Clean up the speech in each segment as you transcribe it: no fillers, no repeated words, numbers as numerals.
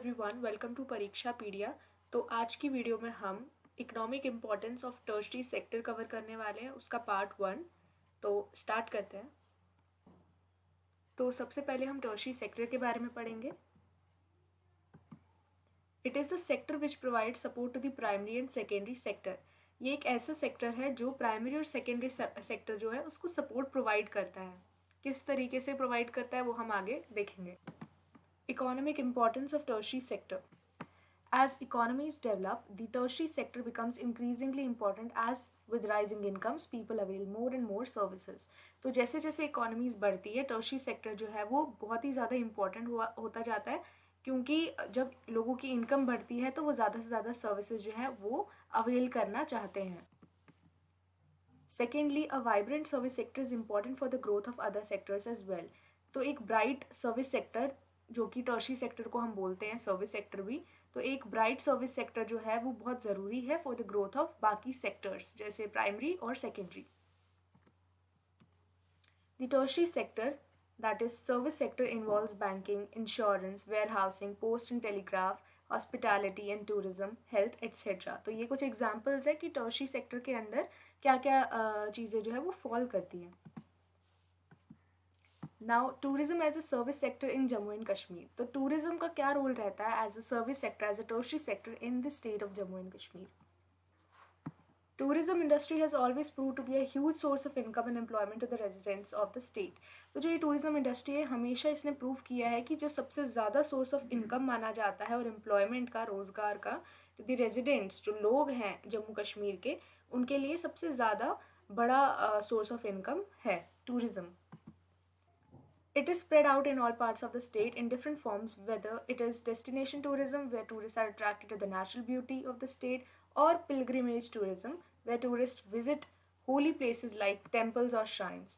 Everyone, welcome to परीक्षा पीडिया। तो आज की वीडियो में हम economic importance of tertiary sector cover करने वाले हैं, उसका पार्ट 1। तो स्टार्ट करते हैं। तो सबसे पहले हम टर्शरी सेक्टर के बारे में पढ़ेंगे। It is the sector which provide support to the primary and secondary sector. ये एक ऐसा सेक्टर है जो प्राइमरी और सेकेंडरी सेक्टर जो है उसको सपोर्ट प्रोवाइड करता है। किस तरीके से प्रोवाइड करता है वो हम आगे देखेंगे। Economic importance of tertiary sector. As economies develop, the tertiary sector becomes increasingly important as with rising incomes, people avail more and more services. तो जैसे जैसे economies बढ़ती है, tertiary sector जो है वो बहुत ही ज़्यादा important होता जाता है, क्योंकि जब लोगों की income बढ़ती है तो वो ज़्यादा से ज़्यादा services जो है वो avail करना चाहते हैं. Secondly, a vibrant service sector is important for the growth of other sectors as well. तो एक bright service sector जो कि टर्शरी सेक्टर को हम बोलते हैं सर्विस सेक्टर भी, तो एक ब्राइट सर्विस सेक्टर जो है वो बहुत ज़रूरी है फॉर द ग्रोथ ऑफ बाकी सेक्टर्स जैसे प्राइमरी और secondary. The tertiary sector that is service sector involves banking, insurance, warehousing, post and telegraph, hospitality and tourism, health etcetera. तो ये कुछ एग्जाम्पल्स है कि टर्शरी सेक्टर के अंदर क्या क्या चीज़ें जो है वो फॉल करती हैं. Now tourism as a service sector in Jammu and Kashmir. तो टूरिज्म का क्या रोल रहता है as a service sector, as a tertiary sector in the state of Jammu and Kashmir. Tourism industry has always prove to be a huge source of income and employment to the residents of the state. तो जो ये tourism industry है हमेशा इसने prove किया है कि जो सबसे ज़्यादा सोर्स ऑफ इनकम माना जाता है और एम्प्लॉयमेंट का, रोज़गार का, टू द रेजिडेंट्स जो लोग हैं जम्मू कश्मीर के, उनके लिए सबसे ज़्यादा बड़ा सोर्स ऑफ इनकम है tourism. It is spread out in all parts of the state in different forms, whether it is destination tourism, where tourists are attracted to the natural beauty of the state, or pilgrimage tourism, where tourists visit holy places like temples or shrines.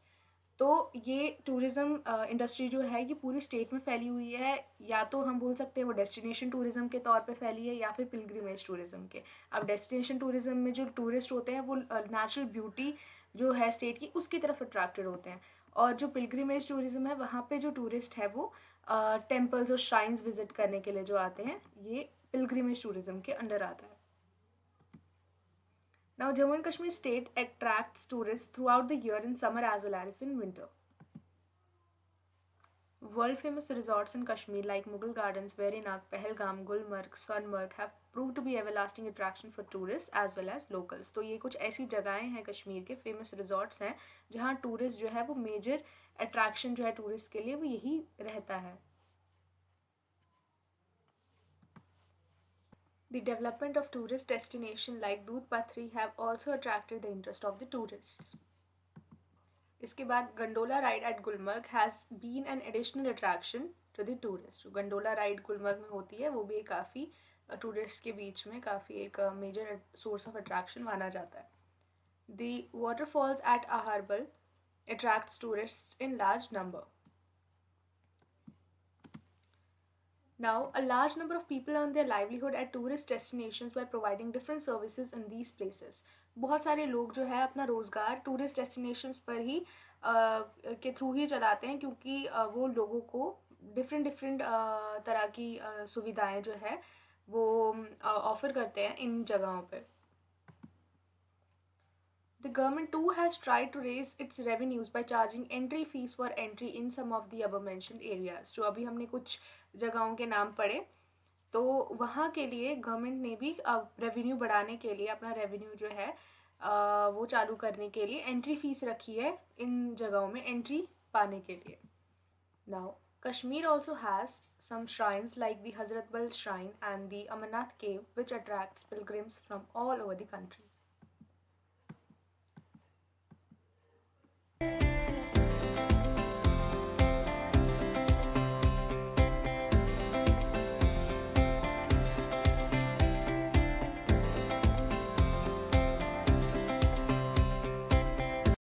तो ये tourism industry जो है ये पूरी state में फैली हुई है. या तो हम बोल सकते हैं वो डेस्टिनेशन टूरिज़्म के तौर पे फैली है या फिर पिलग्रिमेज टूरिज़्म के. अब डेस्टिनेशन टूरिज़्म में जो टूरिस्ट होते हैं वो नेचुरल ब्यूटी जो है स्टेट की उसकी तरफ अट्रैक्टेड होते हैं, और जो पिलग्रिमेज टूरिज़्म है वहाँ पे जो टूरिस्ट है वो टेम्पल्स और श्राइन्स विजिट करने के लिए जो आते हैं, ये पिलग्रिमेज टूरिज़्म के अंडर आता है. Now, Jammu and Kashmir state attracts tourists throughout the year in summer as well as in winter. World famous resorts in Kashmir like Mughal Gardens, Verinag, Pahalgam, Gulmarg, Sonmarg have proved to be everlasting attraction for tourists as well as locals. तो ये कुछ ऐसी जगहें हैं कश्मीर के famous resorts हैं जहाँ tourist जो है वो मेजर अट्रैक्शन जो है टूरिस्ट के लिए वो यही रहता है. The development of tourist destinations like Doodh Pathri have also attracted the interest of the tourists. इसके बाद gondola ride at Gulmarg has been an additional attraction to the tourist. Gondola ride Gulmarg में होती है वो भी काफ़ी टूरिस्ट के बीच में काफ़ी एक मेजर सोर्स ऑफ अट्रैक्शन माना जाता है. The waterfalls at Aharbal attracts tourists in large number. Now, a large number of people earn their livelihood at tourist destinations by providing different services in these places. बहुत सारे लोग जो है अपना रोज़गार टूरिस्ट डेस्टिनेशंस पर ही के थ्रू ही चलाते हैं, क्योंकि वो लोगों को डिफरेंट तरह की सुविधाएं जो है वो ऑफ़र करते हैं इन जगहों पे. The government too has tried to raise its revenues by charging entry fees for entry in some of the above mentioned areas. जो अभी हमने कुछ जगहों के नाम पढ़े, तो वहाँ के लिए गवर्नमेंट ने भी रेवेन्यू बढ़ाने के लिए, अपना रेवेन्यू जो है वो चालू करने के लिए एंट्री फीस रखी है इन जगहों में एंट्री पाने के लिए. Now, Kashmir also has some shrines like the Hazratbal Shrine and the Amarnath Cave, which attracts pilgrims from all over the country.